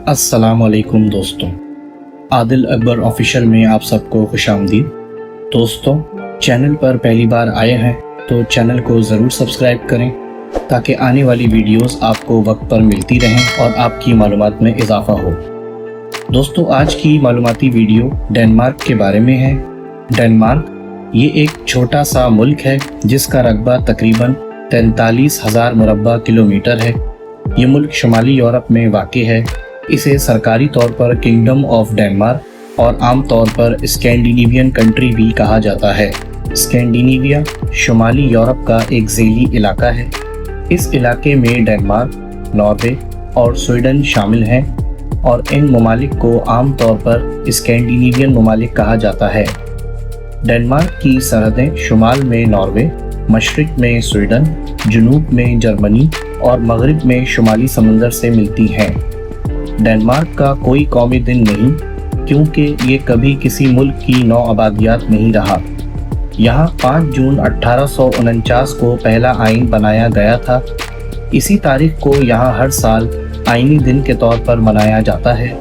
अस्सलाम वालेकुम दोस्तों, आदिल अकबर ऑफिशियल में आप सबको खुशामदीद। दोस्तों, चैनल पर पहली बार आए हैं तो चैनल को ज़रूर सब्सक्राइब करें ताकि आने वाली वीडियोस आपको वक्त पर मिलती रहें और आपकी मालूमात में इजाफ़ा हो। दोस्तों, आज की मालूमाती वीडियो डेनमार्क के बारे में है। डेनमार्क ये एक छोटा सा मुल्क है जिसका रकबा तकरीबन 43,000 मुरब्बा किलोमीटर है। ये मुल्क शुमाली यूरोप में वाक़ है। इसे सरकारी तौर पर किंगडम ऑफ डेनमार्क और आम तौर पर स्कैंडिनेवियन कंट्री भी कहा जाता है। स्कैंडिनेविया शुमाली यूरोप का एक झीली इलाका है। इस इलाके में डेनमार्क, नॉर्वे और स्वीडन शामिल हैं और इन ममालिक को आम तौर पर स्कैंडिनेवियन ममालिक कहा जाता है। डेनमार्क की सरहदें शुमाल में नॉर्वे, मशरिक में स्वीडन, जनूब में जर्मनी और मगरिब में शुमाली समंदर से मिलती हैं। डेनमार्क का कोई कौमी दिन नहीं, क्योंकि ये कभी किसी मुल्क की नौ आबादियात नहीं रहा। यहाँ 5 जून 1849 को पहला आइन बनाया गया था। इसी तारीख को यहाँ हर साल आइनी दिन के तौर पर मनाया जाता है।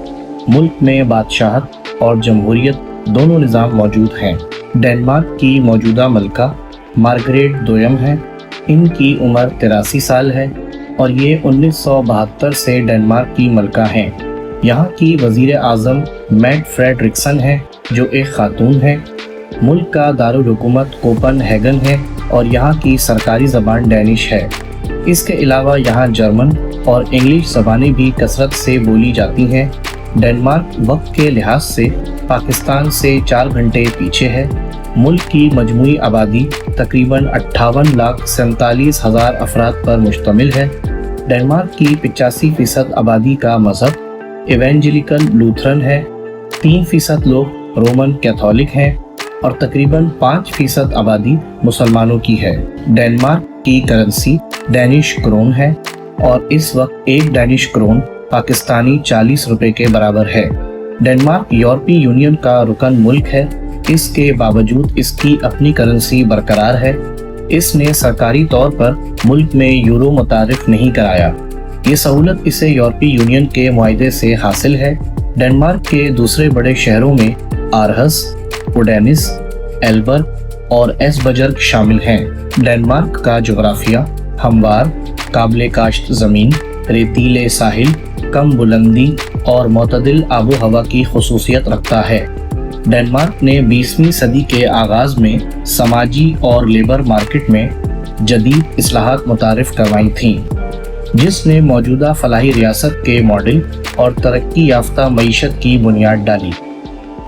मुल्क में बादशाहत और जमहूरियत दोनों निज़ाम मौजूद हैं। डेनमार्क की मौजूदा मलका मार्गरेट दोयम है। इनकी उम्र 83 साल है और ये 1972 से डेनमार्क की मलका हैं। यहाँ की वज़ीर आज़म मैट फ्रेडरिक्सन है जो एक खातून है। मुल्क का दारुल हुकूमत कोपनहेगन है और यहाँ की सरकारी ज़बान डैनिश है। इसके अलावा यहाँ जर्मन और इंग्लिश ज़बानें भी कसरत से बोली जाती हैं। डेनमार्क वक्त के लिहाज से पाकिस्तान से 4 घंटे पीछे है। मुल्क की मजमूई आबादी तकरीबन 58,47,000 अफराद पर मुश्तमिल है। डेनमार्क की 85% आबादी का मज़हब इवेंजेलिकल लूथरन है। 3% लोग रोमन कैथोलिक हैं और तकरीबन 5% आबादी मुसलमानों की है। डेनमार्क की करेंसी डैनिश क्रोन है और इस वक्त एक डैनिश क्रोन पाकिस्तानी 40 रुपए के बराबर है। डेनमार्क यूरोपीय यूनियन का रुकन मुल्क है। इसके बावजूद इसकी अपनी करेंसी बरकरार है। इसने सरकारी तौर पर मुल्क में यूरो मुतारिफ नहीं कराया। ये सहूलत इसे यूरोपीय यूनियन के मुआहदे से हासिल है। डेनमार्क के दूसरे बड़े शहरों में आरहस, ओडेनिस, एल्बर्ग और एसबर्ग शामिल हैं। डेनमार्क का जोग्राफिया हमवार, काबिल काश्त ज़मीन, रेतीले साहिल, कम बुलंदी और मोतदिल आबो हवा की खुसूसियत रखता है। डेनमार्क ने 20वीं सदी के आगाज़ में समाजी और लेबर मार्केट में जदीद इस्लाहात मुतारिफ करवाई थीं, जिसने मौजूदा फलाही रियासत के मॉडल और तरक्की याफ्ता मईशत की बुनियाद डाली।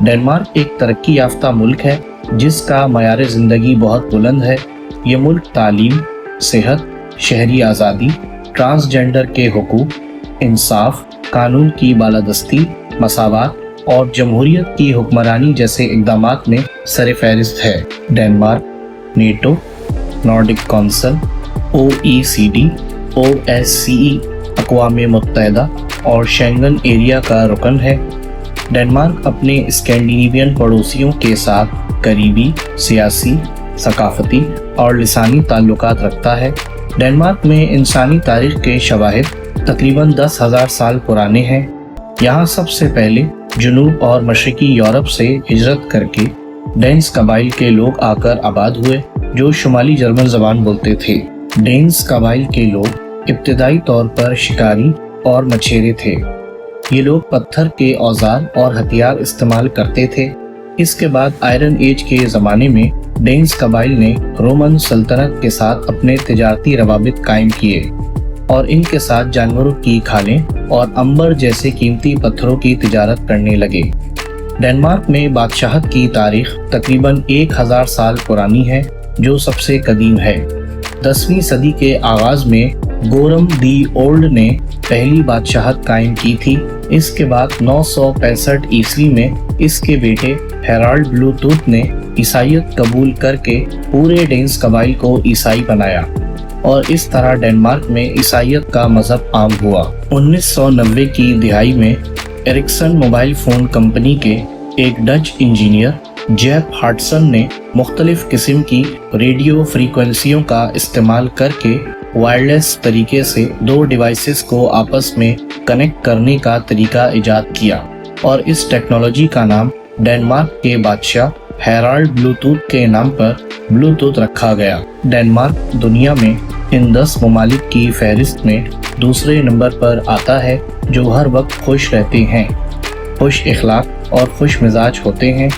डेनमार्क एक तरक्की याफ्ता मुल्क है जिसका मयार ज़िंदगी बहुत बुलंद है। ये मुल्क तालीम, सेहत, शहरी आज़ादी, ट्रांसजेंडर के हुकूक, इंसाफ, कानून की बालादस्ती, मसावात और जमहूरियत की हुक्मरानी जैसे इक़दामात में सर-ए-फ़हरिस्त है। Denmark NATO, Nordic council, OECD, OSCE, अक़वाम मुत्तहिदा और शेंगन एरिया का रुकन है। डेनमार्क अपने स्कैंडिनेवियन पड़ोसियों के साथ करीबी, सियासी, सकाफ़ती और लिसानी ताल्लुकात रखता है। डेनमार्क में इंसानी तारीख़ के शवाहिद तकरीबन 10,000 साल पुराने हैं। यहाँ सबसे पहले जनूब और मशरिकी यूरोप से हिजरत करके डेन्स कबाइल के लोग आकर आबाद हुए जो शुमाली जर्मन ज़बान बोलते थे। डेन्स कबाइल के लोग इब्तिदाई तौर पर शिकारी और मछेरे थे। ये लोग पत्थर के औजार और हथियार इस्तेमाल करते थे। इसके बाद आयरन एज के ज़माने में डेन्स कबाइल ने रोमन सल्तनत के साथ अपने तिजारती रवाबित कायम किए और इनके साथ जानवरों की खालें और अंबर जैसे कीमती पत्थरों की तिजारत करने लगे। डेनमार्क में बादशाहत की तारीख तकरीबन 1000 साल पुरानी है जो सबसे कदीम है। 10वीं सदी के आगाज़ में गोरम दी ओल्ड ने पहली बादशाहत कायम की थी। इसके बाद 965 ईस्वी में इसके बेटे हेराल्ड ब्लूटूथ ने ईसाईयत कबूल करके पूरे डेन्स कबाइल को ईसाई बनाया और इस तरह डेनमार्क में ईसाईयत का मजहब आम हुआ। 1990 की दिहाई में एरिक्सन मोबाइल फ़ोन कंपनी के एक डच इंजीनियर जेफ हार्टसन ने मुख्तलिफ किस्म की रेडियो फ्रीक्वेंसियों का इस्तेमाल करके वायरलेस तरीके से दो डिवाइसेस को आपस में कनेक्ट करने का तरीका इजाद किया और इस टेक्नोलॉजी का नाम डेनमार्क के बादशाह हैराल्ड ब्लूटूथ के नाम पर ब्लूटूथ रखा गया। डेनमार्क दुनिया में इन 10 ममालिक की फहरिस्त में दूसरे नंबर पर आता है जो हर वक्त खुश रहते हैं, खुश इखलाक और खुश मिजाज होते हैं।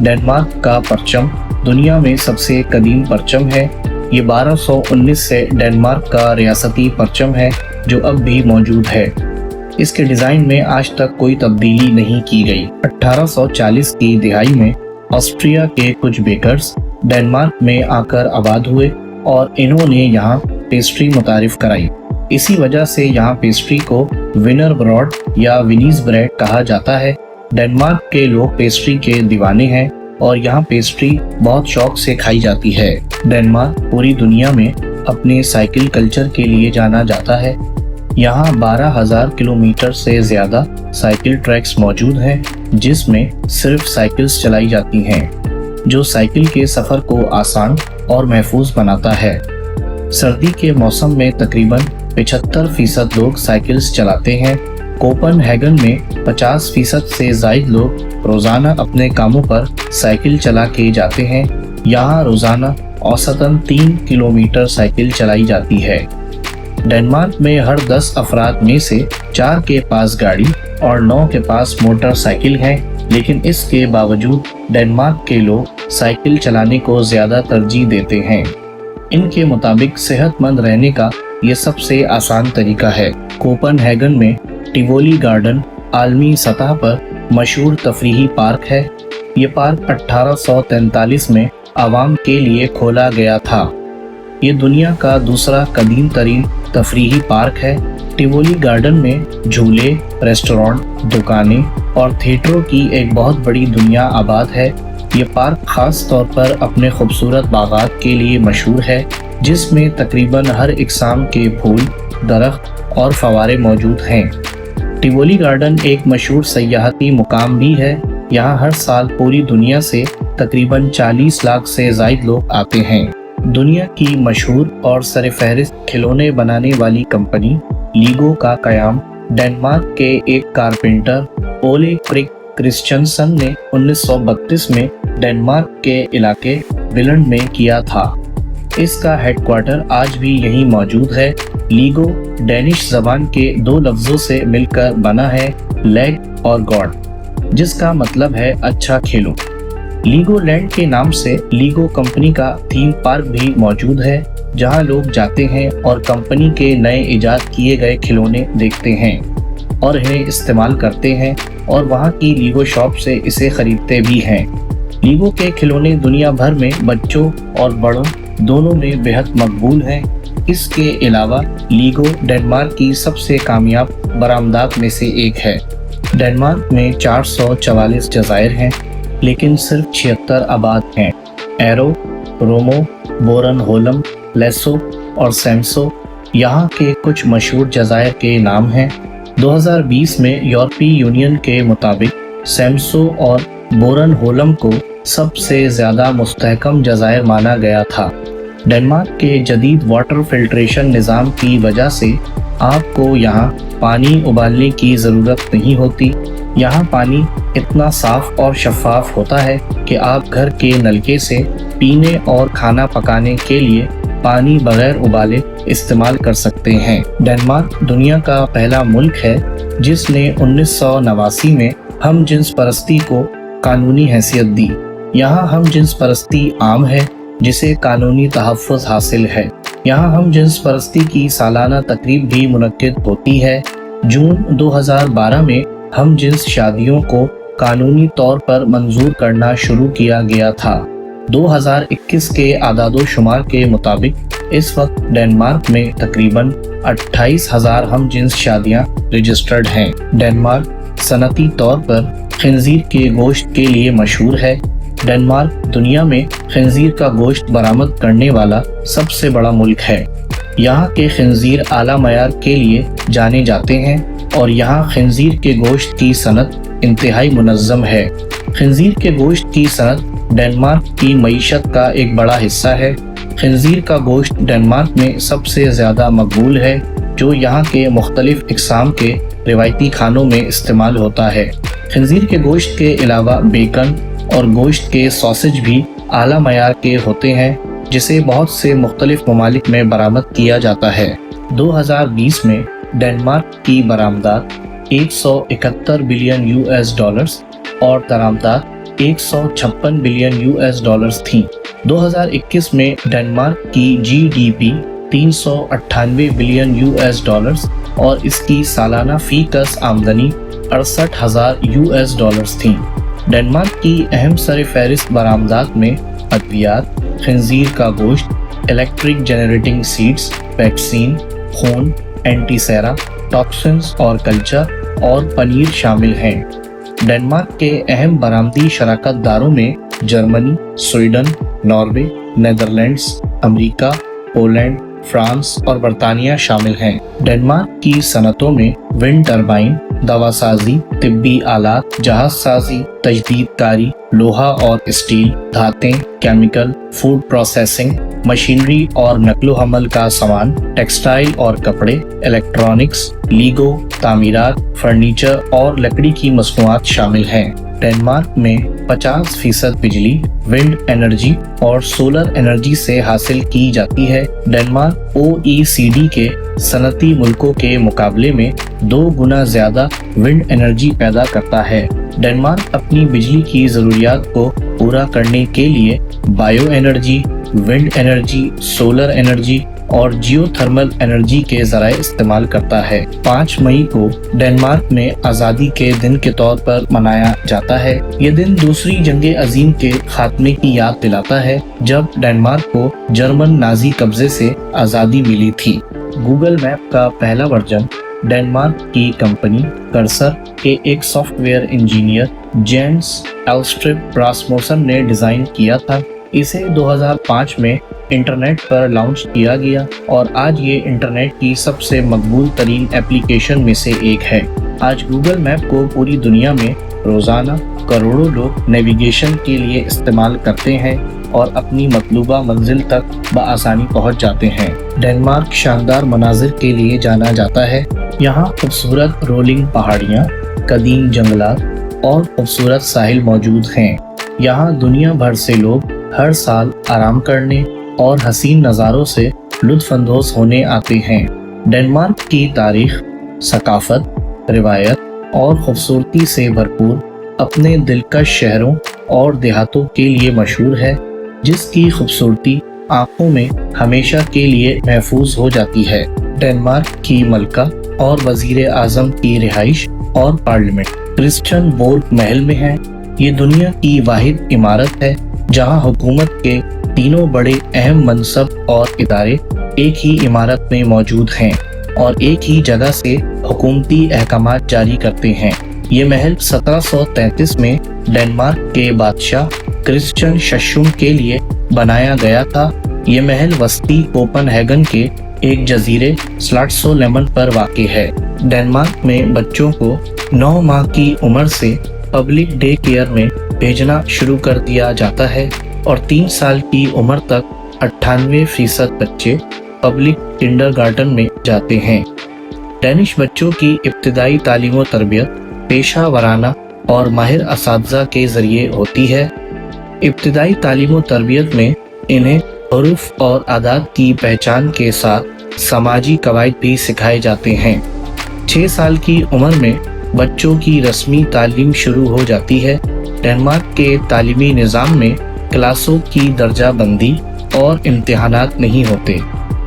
डेनमार्क का परचम दुनिया में सबसे कदीम परचम है। ये 1219 से डेनमार्क का रियासती परचम है जो अब भी मौजूद है। इसके डिज़ाइन में आज तक कोई तब्दीली नहीं की गई। 1840 की दिहाई में ऑस्ट्रिया के कुछ बेकर्स डेनमार्क में आकर आबाद हुए और इन्होंने यहाँ पेस्ट्री मुतारिफ कराई। इसी वजह से यहाँ पेस्ट्री को विनर ब्रॉड या विनीज ब्रेड कहा जाता है। डेनमार्क के लोग पेस्ट्री के दीवाने हैं और यहाँ पेस्ट्री बहुत शौक से खाई जाती है। डेनमार्क पूरी दुनिया में अपने साइकिल कल्चर के लिए जाना जाता है। यहाँ 12,000 किलोमीटर से ज़्यादा साइकिल ट्रैक्स मौजूद हैं जिसमें सिर्फ साइकिल्स चलाई जाती हैं, जो साइकिल के सफ़र को आसान और महफूज बनाता है। सर्दी के मौसम में तकरीबन 75% लोग साइकिल्स चलाते हैं। कोपनहेगन में 50% से ज़ायद लोग रोज़ाना अपने कामों पर साइकिल चला के जाते हैं। यहाँ रोज़ाना औसतन 3 किलोमीटर साइकिल चलाई जाती है। डेनमार्क में हर 10 अफराद में से 4 के पास गाड़ी और 9 के पास मोटरसाइकिल है, लेकिन इसके बावजूद डेनमार्क के लोग साइकिल चलाने को ज़्यादा तरजीह देते हैं। इनके मुताबिक सेहतमंद रहने का ये सबसे आसान तरीका है। कोपनहेगन में टिवोली गार्डन आलमी सतह पर मशहूर तफरीही पार्क है। ये पार्क 1843 में आवाम के लिए खोला गया था। ये दुनिया का दूसरा कदीम तरीन तफरीही पार्क है। टिवोली गार्डन में झूले, रेस्टोरेंट, दुकानें और थिएटरों की एक बहुत बड़ी दुनिया आबाद है। ये पार्क ख़ास तौर पर अपने खूबसूरत बागात के लिए मशहूर है, जिसमें तकरीबन हर इक़साम के फूल, दरख्त और फवारे मौजूद हैं। टिवोली गार्डन एक मशहूर सयाहती मुकाम भी है। यहाँ हर साल पूरी दुनिया से तकरीबन 40 लाख से ज़ायद लोग आते हैं। दुनिया की मशहूर और सरफहरिस्त खिलौने बनाने वाली कंपनी लीगो का क़याम डेनमार्क के एक कारपेंटर ओले क्रिस्टियनसन ने 1932 में डेनमार्क के इलाके विलंड में किया था। इसका हेडक्वार्टर आज भी यहीं मौजूद है। लीगो डेनिश ज़बान के 2 लफ्ज़ों से मिलकर बना है, लेग और गॉड, जिसका मतलब है अच्छा खेलो। लीगो लैंड के नाम से लीगो कंपनी का थीम पार्क भी मौजूद है, जहां लोग जाते हैं और कंपनी के नए इजाद किए गए खिलौने देखते हैं और इन्हें इस्तेमाल करते हैं और वहां की लीगो शॉप से इसे खरीदते भी हैं। लीगो के खिलौने दुनिया भर में बच्चों और बड़ों दोनों में बेहद मकबूल हैं। इसके अलावा लीगो डेनमार्क की सबसे कामयाब बरामदात में से एक है। डेनमार्क में 444 जज़ायर हैं, लेकिन सिर्फ 76 आबाद हैं। एरो, रोमो, बोरनहोलम, लेसो और सैम्सो यहाँ के कुछ मशहूर जज़ायर के नाम हैं। 2020 में यूरोपीय यूनियन के मुताबिक सैम्सो और बोरनहोलम को सबसे ज़्यादा मुस्तहकम जज़ायर माना गया था। डेनमार्क के जदीद वाटर फिल्ट्रेशन निज़ाम की वजह से आपको यहाँ पानी उबालने की ज़रूरत नहीं होती। यहाँ पानी इतना साफ और शफाफ होता है कि आप घर के नलके से पीने और खाना पकाने के लिए पानी बगैर उबाले इस्तेमाल कर सकते हैं। डेनमार्क दुनिया का पहला मुल्क है जिसने 1989 में हम जिन्स परस्ती को कानूनी हैसियत दी। यहाँ हम जिन्स परस्ती आम है, जिसे कानूनी तहफ़्फ़ुज़ हासिल है। यहाँ हम जिन्स परस्ती की सालाना तकरीब भी मुनक्किद होती है। जून 2012 में हम जिन्स शादियों को कानूनी तौर पर मंजूर करना शुरू किया गया था। 2021 के आदादो शुमार के मुताबिक इस वक्त डेनमार्क में तकरीबन 28,000 हम जिन्स शादियाँ रजिस्टर्ड हैं। डेनमार्क सनती तौर पर खिंजीर के गोश्त के लिए मशहूर है। डेनमार्क दुनिया में खिंजीर का गोश्त बरामद करने वाला सबसे बड़ा मुल्क है। यहाँ के खिंजीर आला मयार के लिए जाने जाते हैं और यहाँ खिंजीर के गोश्त की सनत इंतहाई मुनज़्ज़म है। खिंजीर के गोश्त की सनत डेनमार्क की मईशत का एक बड़ा हिस्सा है। خنزیر کا گوشت ڈنمارک میں سب سے زیادہ مقبول ہے، جو یہاں کے مختلف اقسام کے روایتی کھانوں میں استعمال ہوتا ہے۔ خنزیر کے گوشت کے علاوہ بیکن اور گوشت کے ساسج بھی اعلیٰ معیار کے ہوتے ہیں، جسے بہت سے مختلف ممالک میں برآمد کیا جاتا ہے۔ 2020 میں ڈنمارک کی برآمدات 171 بلین $، اور درآمدات 156 بلین $، تھیں۔ 2021 میں ڈنمارک کی GDP 398 بلین $، اور اس کی سالانہ فی کس آمدنی 68,000 $، تھیں۔ ڈنمارک کی اہم سر فہرست برآمدات میں ادویات، خنزیر کا گوشت، الیکٹرک جنریٹنگ سیٹس، ویکسین، خون، اینٹی سیرا، ٹاکسنز اور کلچر اور پنیر شامل ہیں۔ ڈنمارک کے اہم برآمدی شراکت داروں میں جرمنی، سویڈن، ناروے، نیدرلینڈز، امریکہ، پولینڈ، فرانس اور برطانیہ شامل ہیں۔ ڈنمارک کی صنعتوں میں ونڈ ٹربائن، دوا سازی، طبی آلات، جہاز سازی، تجدید کاری، لوہا اور اسٹیل، دھاتیں، کیمیکل، فوڈ پروسیسنگ، مشینری اور نقل و حمل کا سامان، ٹیکسٹائل اور کپڑے، الیکٹرانکس، لیگو، تعمیرات، فرنیچر اور لکڑی کی مصنوعات شامل ہیں۔ ڈنمارک میں 50% بجلی ونڈ انرجی اور سولر انرجی سے حاصل کی جاتی ہے۔ ڈنمارک OECD کے صنعتی ملکوں کے مقابلے میں 2 گنا زیادہ ونڈ انرجی پیدا کرتا ہے۔ ڈنمارک اپنی بجلی کی ضروریات کو پورا کرنے کے لیے bio energy, wind energy, solar energy اور جیو تھرمل انرجی کے ذرائع استعمال کرتا ہے۔ 5 مئی کو ڈنمارک میں آزادی کے دن کے طور پر منایا جاتا ہے۔ یہ دن دوسری جنگ عظیم کے خاتمے کی یاد دلاتا ہے، جب ڈنمارک کو جرمن نازی قبضے سے آزادی ملی تھی۔ گوگل میپ کا پہلا ورژن ڈنمارک کی کمپنی کرسر کے ایک software engineer Jens Eilstrup Rasmussen نے ڈیزائن کیا تھا۔ اسے 2005 میں انٹرنیٹ پر لانچ کیا گیا اور آج یہ انٹرنیٹ کی سب سے مقبول ترین ایپلیکیشن میں سے ایک ہے۔ آج گوگل میپ کو پوری دنیا میں روزانہ کروڑوں لوگ نیویگیشن کے لیے استعمال کرتے ہیں اور اپنی مطلوبہ منزل تک بآسانی پہنچ جاتے ہیں۔ ڈنمارک شاندار مناظر کے لیے جانا جاتا ہے۔ یہاں خوبصورت رولنگ پہاڑیاں، قدیم جنگلات اور خوبصورت ساحل موجود ہیں۔ یہاں دنیا بھر سے لوگ ہر سال آرام کرنے اور حسین نظاروں سے لطف اندوز ہونے آتے ہیں۔ ڈنمارک کی تاریخ، ثقافت، روایت اور خوبصورتی سے بھرپور اپنے دلکش شہروں اور دیہاتوں کے لیے مشہور ہے، جس کی خوبصورتی آنکھوں میں ہمیشہ کے لیے محفوظ ہو جاتی ہے۔ ڈنمارک کی ملکہ اور وزیر اعظم کی رہائش اور پارلیمنٹ کرسچن بورگ محل میں ہے۔ یہ دنیا کی واحد عمارت ہے جہاں حکومت کے تینوں بڑے اہم منصب اور ادارے ایک ہی عمارت میں موجود ہیں اور ایک ہی جگہ سے حکومتی احکامات جاری کرتے ہیں۔ یہ محل 1733 میں ڈنمارک کے بادشاہ کرسچن ششم کے لیے بنایا گیا تھا۔ یہ محل وسطی کوپن ہیگن کے ایک جزیرے سلاٹسو لیمن پر واقع ہے۔ ڈنمارک میں بچوں کو 9 ماہ کی عمر سے پبلک ڈے کیئر میں بھیجنا شروع کر دیا جاتا ہے اور 3 سال کی عمر تک 98% بچے پبلک کنڈرگارٹن میں جاتے ہیں۔ ڈینش بچوں کی ابتدائی تعلیم و تربیت پیشہ ورانہ اور ماہر اساتذہ کے ذریعے ہوتی ہے۔ ابتدائی تعلیم و تربیت میں انہیں حروف اور اعداد کی پہچان کے ساتھ سماجی قواعد بھی سکھائے جاتے ہیں۔ 6 سال کی عمر میں بچوں کی رسمی تعلیم شروع ہو جاتی ہے۔ ڈنمارک کے تعلیمی نظام میں کلاسوں کی درجہ بندی اور امتحانات نہیں ہوتے۔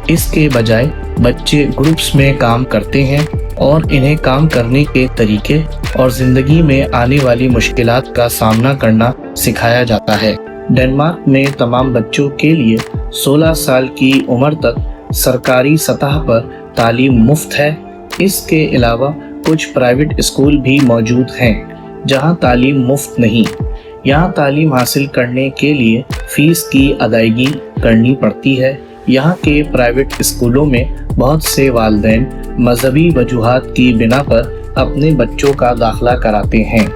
اس کے بجائے بچے گروپس میں کام کرتے ہیں اور انہیں کام کرنے کے طریقے اور زندگی میں آنے والی مشکلات کا سامنا کرنا سکھایا جاتا ہے۔ ڈنمارک میں تمام بچوں کے لیے 16 سال کی عمر تک سرکاری سطح پر تعلیم مفت ہے۔ اس کے علاوہ کچھ پرائیویٹ اسکول بھی موجود ہیں جہاں تعلیم مفت نہیں۔ یہاں تعلیم حاصل کرنے کے لیے فیس کی ادائیگی کرنی پڑتی ہے۔ یہاں کے پرائیویٹ اسکولوں میں بہت سے والدین مذہبی وجوہات کی بنا پر اپنے بچوں کا داخلہ کراتے ہیں۔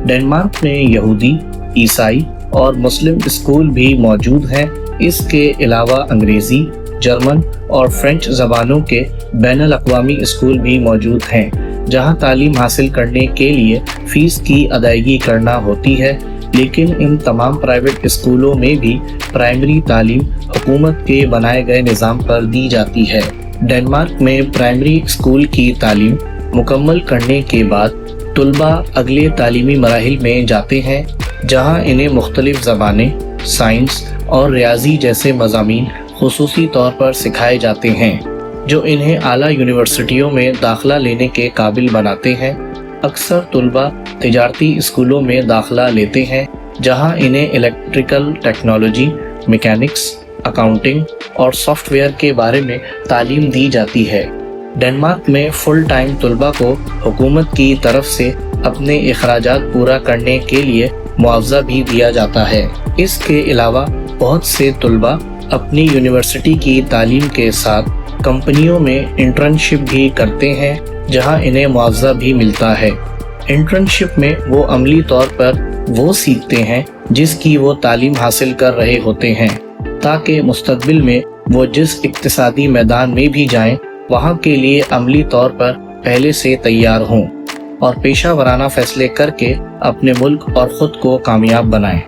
ڈنمارک میں یہودی، عیسائی اور مسلم اسکول بھی موجود ہیں۔ اس کے علاوہ انگریزی، جرمن اور فرینچ زبانوں کے بین الاقوامی اسکول بھی موجود ہیں، جہاں تعلیم حاصل کرنے کے لیے فیس کی ادائیگی کرنا ہوتی ہے، لیکن ان تمام پرائیویٹ اسکولوں میں بھی پرائمری تعلیم حکومت کے بنائے گئے نظام پر دی جاتی ہے۔ ڈنمارک میں پرائمری اسکول کی تعلیم مکمل کرنے کے بعد طلباء اگلے تعلیمی مراحل میں جاتے ہیں، جہاں انہیں مختلف زبانیں، سائنس اور ریاضی جیسے مضامین خصوصی طور پر سکھائے جاتے ہیں، جو انہیں اعلیٰ یونیورسٹیوں میں داخلہ لینے کے قابل بناتے ہیں۔ اکثر طلباء تجارتی اسکولوں میں داخلہ لیتے ہیں، جہاں انہیں الیکٹریکل ٹیکنالوجی، میکینکس، اکاؤنٹنگ اور سافٹ ویئر کے بارے میں تعلیم دی جاتی ہے۔ ڈنمارک میں فل ٹائم طلباء کو حکومت کی طرف سے اپنے اخراجات پورا کرنے کے لیے معاوضہ بھی دیا جاتا ہے۔ اس کے علاوہ بہت سے طلباء اپنی یونیورسٹی کی تعلیم کے ساتھ کمپنیوں میں انٹرنشپ بھی کرتے ہیں، جہاں انہیں معاوضہ بھی ملتا ہے۔ انٹرنشپ میں وہ عملی طور پر وہ سیکھتے ہیں جس کی وہ تعلیم حاصل کر رہے ہوتے ہیں، تاکہ مستقبل میں وہ جس اقتصادی میدان میں بھی جائیں وہاں کے لیے عملی طور پر پہلے سے تیار ہوں اور پیشہ ورانہ فیصلے کر کے اپنے ملک اور خود کو کامیاب بنائیں۔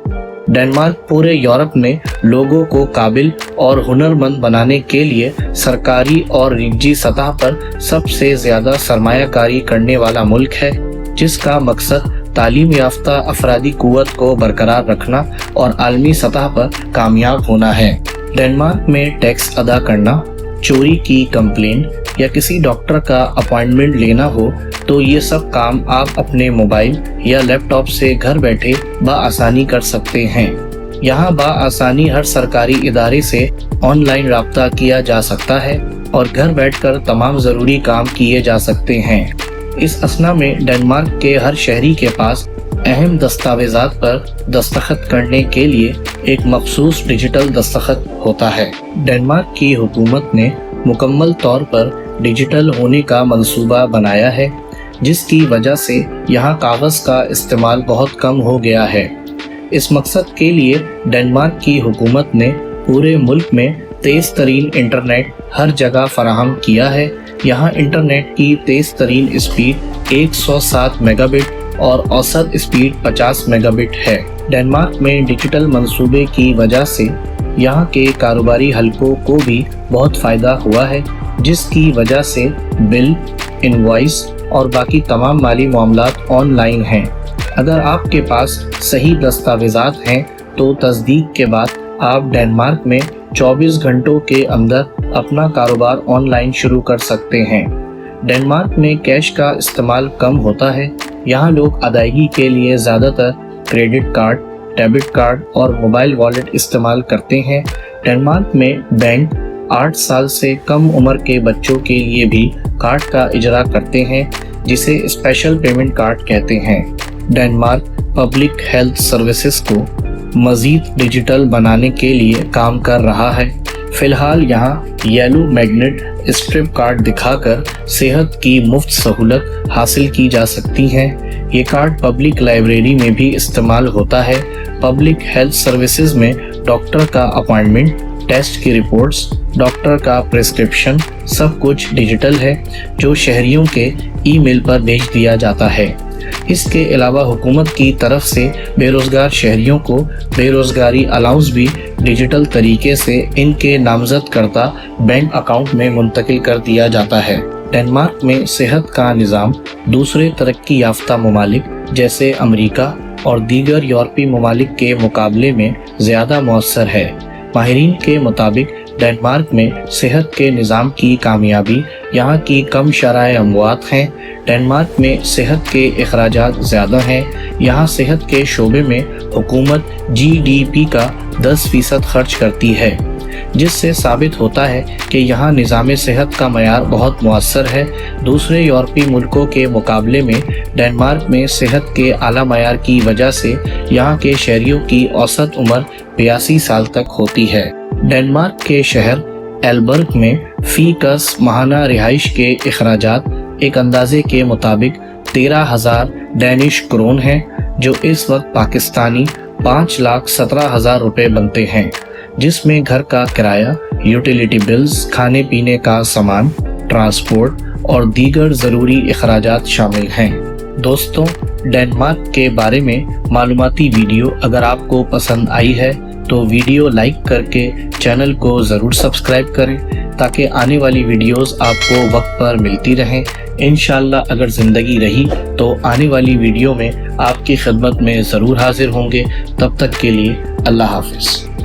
ڈنمارک پورے یورپ میں لوگوں کو قابل اور ہنرمند بنانے کے لیے سرکاری اور نجی سطح پر سب سے زیادہ سرمایہ کاری کرنے والا ملک ہے، جس کا مقصد تعلیم یافتہ افرادی قوت کو برقرار رکھنا اور عالمی سطح پر کامیاب ہونا ہے۔ ڈنمارک میں ٹیکس ادا کرنا، چوری کی کمپلین یا کسی ڈاکٹر کا اپائنٹمنٹ لینا ہو تو یہ سب کام آپ اپنے موبائل یا لیپ ٹاپ سے گھر بیٹھے بآسانی کر سکتے ہیں۔ یہاں بآسانی ہر سرکاری ادارے سے آن لائن رابطہ کیا جا سکتا ہے اور گھر بیٹھ کر تمام ضروری کام کیے جا سکتے ہیں۔ اس اثنا میں ڈنمارک کے ہر شہری کے پاس اہم دستاویزات پر دستخط کرنے کے لیے ایک مخصوص ڈیجیٹل دستخط ہوتا ہے۔ ڈنمارک کی حکومت نے مکمل طور پر ڈیجیٹل ہونے کا منصوبہ بنایا ہے، جس کی وجہ سے یہاں کاغذ کا استعمال بہت کم ہو گیا ہے۔ اس مقصد کے لیے ڈنمارک کی حکومت نے پورے ملک میں تیز ترین انٹرنیٹ ہر جگہ فراہم کیا ہے۔ یہاں انٹرنیٹ کی تیز ترین اسپیڈ 107 میگا بٹ اور اوسط اسپیڈ 50 میگا بٹ ہے۔ ڈنمارک میں ڈیجیٹل منصوبے کی وجہ سے یہاں کے کاروباری حلقوں کو بھی بہت فائدہ ہوا ہے، جس کی وجہ سے بل، انوائس اور باقی تمام مالی معاملات آن لائن ہیں۔ اگر آپ کے پاس صحیح دستاویزات ہیں تو تصدیق کے بعد آپ ڈنمارک میں 24 گھنٹوں کے اندر اپنا کاروبار آن لائن شروع کر سکتے ہیں۔ ڈنمارک میں کیش کا استعمال کم ہوتا ہے۔ یہاں لوگ ادائیگی کے لیے زیادہ تر کریڈٹ کارڈ، ڈیبٹ کارڈ اور موبائل والیٹ استعمال کرتے ہیں۔ ڈنمارک میں بینک 8 سال سے کم عمر کے بچوں کے لیے بھی کارڈ کا اجرا کرتے ہیں، جسے اسپیشل پیمنٹ کارڈ کہتے ہیں۔ ڈنمارک پبلک ہیلتھ سروسز کو مزید ڈیجیٹل بنانے کے لیے کام کر رہا ہے۔ فی الحال یہاں یلو میگنیٹ اسٹرپ کارڈ دکھا کر صحت کی مفت سہولت حاصل کی جا سکتی ہے۔ یہ کارڈ پبلک لائبریری میں بھی استعمال ہوتا ہے۔ پبلک ہیلتھ سروسز میں ڈاکٹر کا اپائنٹمنٹ، ٹیسٹ کی رپورٹس، ڈاکٹر کا پرسکرپشن سب کچھ ڈیجیٹل ہے، جو شہریوں کے ای میل پر بھیج دیا جاتا ہے۔ اس کے علاوہ حکومت کی طرف سے بے روزگار شہریوں کو بے روزگاری الاؤنس بھی ڈیجیٹل طریقے سے ان کے نامزد کردہ بینک اکاؤنٹ میں منتقل کر دیا جاتا ہے۔ ڈنمارک میں صحت کا نظام دوسرے ترقی یافتہ ممالک جیسے امریکہ اور دیگر یورپی ممالک کے مقابلے میں زیادہ مؤثر ہے۔ ماہرین کے مطابق ڈنمارک میں صحت کے نظام کی کامیابی یہاں کی کم شرح اموات ہیں۔ ڈنمارک میں صحت کے اخراجات زیادہ ہیں۔ یہاں صحت کے شعبے میں حکومت GDP کا 10% خرچ کرتی ہے، جس سے ثابت ہوتا ہے کہ یہاں نظام صحت کا معیار بہت مؤثر ہے۔ دوسرے یورپی ملکوں کے مقابلے میں ڈنمارک میں صحت کے اعلیٰ معیار کی وجہ سے یہاں کے شہریوں کی اوسط عمر 82 سال تک ہوتی ہے۔ ڈنمارک کے شہر ایلبرگ میں فی کس ماہانہ رہائش کے اخراجات ایک اندازے کے مطابق 13,000 ڈینش کرون ہیں، جو اس وقت پاکستانی 5,17,000 रुपए बनते हैं, जिसमें घर का किराया, यूटिलिटी बिल्स, खाने पीने का सामान, ट्रांसपोर्ट और दीगर ज़रूरी अखराजात शामिल हैं। दोस्तों, डेनमार्क के बारे में मालूमाती वीडियो अगर आपको पसंद आई है तो वीडियो लाइक करके चैनल को ज़रूर सब्सक्राइब करें ताकि आने वाली वीडियोस आपको वक्त पर मिलती रहें। इंशाअल्लाह अगर ज़िंदगी रही तो आने वाली वीडियो में आपकी खिदमत में ज़रूर हाजिर होंगे। तब तक के लिए अल्लाह हाफ़िज़।